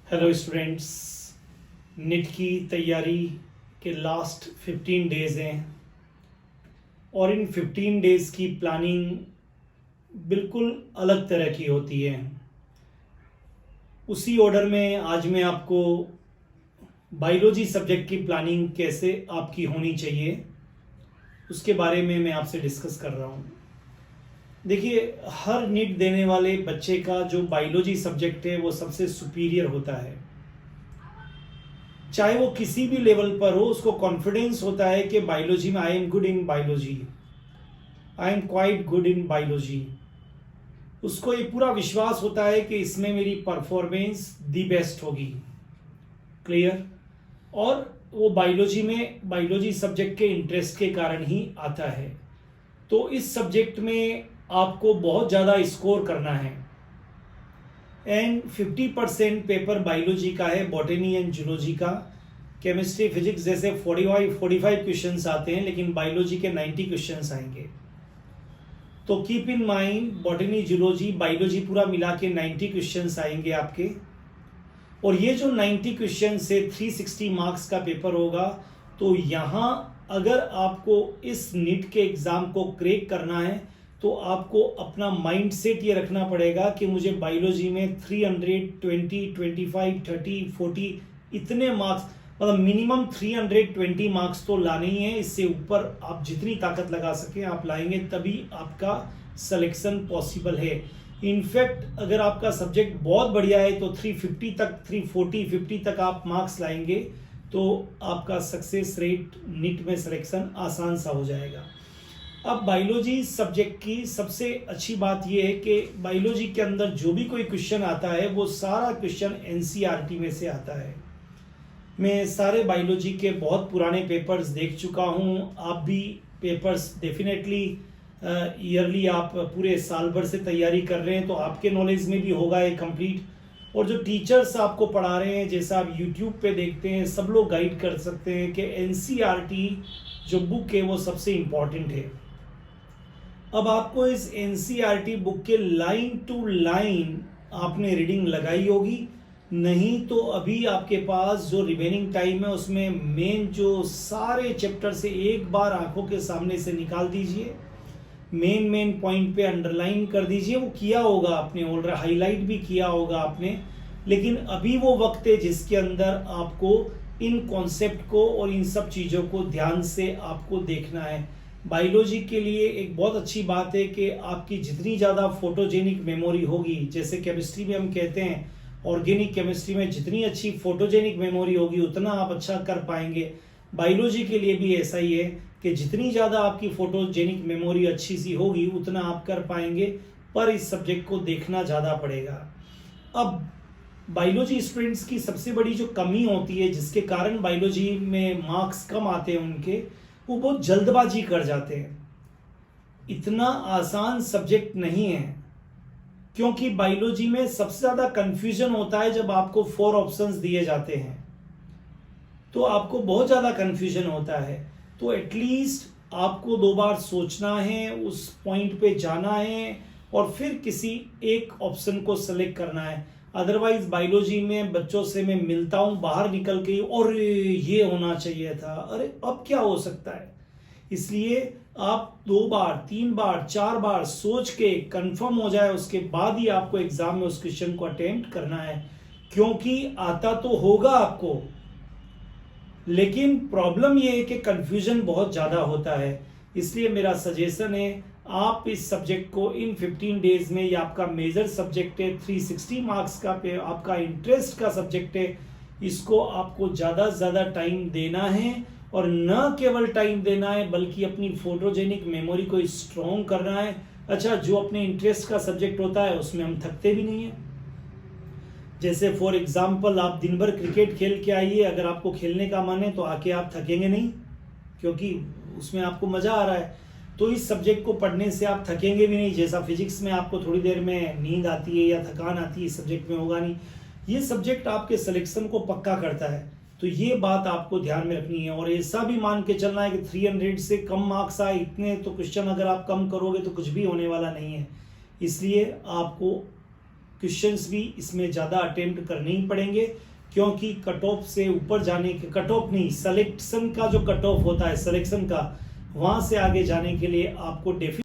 Hello students. NEET की तैयारी के लास्ट 15 डेज़ हैं और इन 15 डेज़ की प्लानिंग बिल्कुल अलग तरह की होती है। उसी ऑर्डर में आज मैं आपको बायोलॉजी सब्जेक्ट की प्लानिंग कैसे आपकी होनी चाहिए उसके बारे में मैं आपसे डिस्कस कर रहा हूँ। देखिए, हर नीट देने वाले बच्चे का जो बायोलॉजी सब्जेक्ट है वो सबसे सुपीरियर होता है। चाहे वो किसी भी लेवल पर हो, उसको कॉन्फिडेंस होता है कि बायोलॉजी में I am good in biology, I am quite good in biology. उसको ये पूरा विश्वास होता है कि इसमें मेरी परफॉर्मेंस दी बेस्ट होगी। क्लियर? और वो बायोलॉजी सब्जेक्ट के इंटरेस्ट के कारण ही आता है। तो इस सब्जेक्ट में आपको बहुत ज़्यादा स्कोर करना है एंड 50% पेपर बायोलॉजी का है, बॉटनी एंड जूलॉजी का। केमिस्ट्री फिजिक्स जैसे 45 क्वेश्चंस आते हैं, लेकिन बायोलॉजी के 90 क्वेश्चंस आएंगे। तो keep in mind, botany zoology biology पूरा मिला के 90 क्वेश्चंस आएंगे आपके। और ये जो 90 क्वेश्चन से 360 मार्क्स का पेपर होगा। तो यहाँ अगर आपको इस नीट के एग्ज़ाम को क्रैक करना है तो आपको अपना माइंड सेट ये रखना पड़ेगा कि मुझे बायोलॉजी में 320, 25, 30, 40 इतने मार्क्स, मतलब मिनिमम 320 मार्क्स तो लाने ही है। इससे ऊपर आप जितनी ताकत लगा सकें आप लाएंगे, तभी आपका सिलेक्शन पॉसिबल है। इनफैक्ट अगर आपका सब्जेक्ट बहुत बढ़िया है तो 350 तक, 340, 50 तक आप मार्क्स लाएंगे तो आपका सक्सेस रेट नीट में सिलेक्शन आसान सा हो जाएगा। अब बायोलॉजी सब्जेक्ट की सबसे अच्छी बात यह है कि बायोलॉजी के अंदर जो भी कोई क्वेश्चन आता है वो सारा क्वेश्चन एनसीईआरटी में से आता है। मैं सारे बायोलॉजी के बहुत पुराने पेपर्स देख चुका हूँ। आप भी पेपर्स डेफिनेटली ईयरली आप पूरे साल भर से तैयारी कर रहे हैं तो आपके नॉलेज में भी होगा ये कंप्लीट। और जो टीचर्स आपको पढ़ा रहे हैं, जैसा आप यूट्यूब पे देखते हैं, सब लोग गाइड कर सकते हैं कि एनसीईआरटी जो बुक है वो सबसे इम्पॉर्टेंट है। अब आपको इस एनसीईआरटी बुक के लाइन टू लाइन आपने रीडिंग लगाई होगी। नहीं तो अभी आपके पास जो रिमेनिंग टाइम है उसमें मेन जो सारे चैप्टर से एक बार आंखों के सामने से निकाल दीजिए, मेन पॉइंट पे अंडरलाइन कर दीजिए। वो किया होगा आपने ऑलरेडी, हाईलाइट भी किया होगा आपने, लेकिन अभी वो वक्त है जिसके अंदर आपको इन कॉन्सेप्ट को और इन सब चीज़ों को ध्यान से आपको देखना है। बायोलॉजी के लिए एक बहुत अच्छी बात है कि आपकी जितनी ज़्यादा फोटोजेनिक मेमोरी होगी, जैसे केमिस्ट्री में हम कहते हैं ऑर्गेनिक केमिस्ट्री में जितनी अच्छी फोटोजेनिक मेमोरी होगी उतना आप अच्छा कर पाएंगे। बायोलॉजी के लिए भी ऐसा ही है कि जितनी ज़्यादा आपकी फोटोजेनिक मेमोरी अच्छी सी होगी उतना आप कर पाएंगे, पर इस सब्जेक्ट को देखना ज़्यादा पड़ेगा। अब बायोलॉजी स्टूडेंट्स की सबसे बड़ी जो कमी होती है जिसके कारण बायोलॉजी में मार्क्स कम आते हैं उनके, वो बहुत जल्दबाजी कर जाते हैं। इतना आसान सब्जेक्ट नहीं है, क्योंकि बायोलॉजी में सबसे ज़्यादा कंफ्यूजन होता है जब आपको 4 ऑप्शंस दिए जाते हैं तो आपको बहुत ज़्यादा कंफ्यूजन होता है। तो एटलीस्ट आपको 2 बार सोचना है, उस पॉइंट पे जाना है और फिर किसी एक ऑप्शन को सेलेक्ट करना है। अदरवाइज बायोलॉजी में बच्चों से मैं मिलता हूँ बाहर निकल के, और ये होना चाहिए था, अरे अब क्या हो सकता है। इसलिए आप 2 बार, 3 बार, 4 बार सोच के कंफर्म हो जाए उसके बाद ही आपको एग्जाम में उस क्वेश्चन को अटेम्प्ट करना है, क्योंकि आता तो होगा आपको, लेकिन प्रॉब्लम यह है कि कंफ्यूजन बहुत ज़्यादा होता है। इसलिए मेरा सजेशन है आप इस सब्जेक्ट को इन 15 डेज में, ये आपका मेजर सब्जेक्ट है, 360 मार्क्स का आपका इंटरेस्ट का सब्जेक्ट है, इसको आपको ज़्यादा से ज़्यादा टाइम देना है। और न केवल टाइम देना है बल्कि अपनी फोटोजेनिक मेमोरी को स्ट्रॉन्ग करना है। अच्छा, जो अपने इंटरेस्ट का सब्जेक्ट होता है उसमें हम थकते भी नहीं हैं। जैसे फॉर एग्जाम्पल आप दिन भर क्रिकेट खेल के आइए, अगर आपको खेलने का मन है तो आके आप थकेंगे नहीं, क्योंकि उसमें आपको मज़ा आ रहा है। तो इस सब्जेक्ट को पढ़ने से आप थकेंगे भी नहीं। जैसा फिजिक्स में आपको थोड़ी देर में नींद आती है या थकान आती है, इस सब्जेक्ट में होगा नहीं। ये सब्जेक्ट आपके सिलेक्शन को पक्का करता है, तो ये बात आपको ध्यान में रखनी है। और ऐसा भी मान के चलना है कि 300 से कम मार्क्स आए, इतने तो क्वेश्चन अगर आप कम करोगे तो कुछ भी होने वाला नहीं है। इसलिए आपको क्वेश्चंस भी इसमें ज़्यादा अटेम्प्ट करने ही पड़ेंगे, क्योंकि कट ऑफ से ऊपर जाने के, कट ऑफ नहीं, सिलेक्शन का जो कट ऑफ होता है सिलेक्शन का, वहाँ से आगे जाने के लिए आपको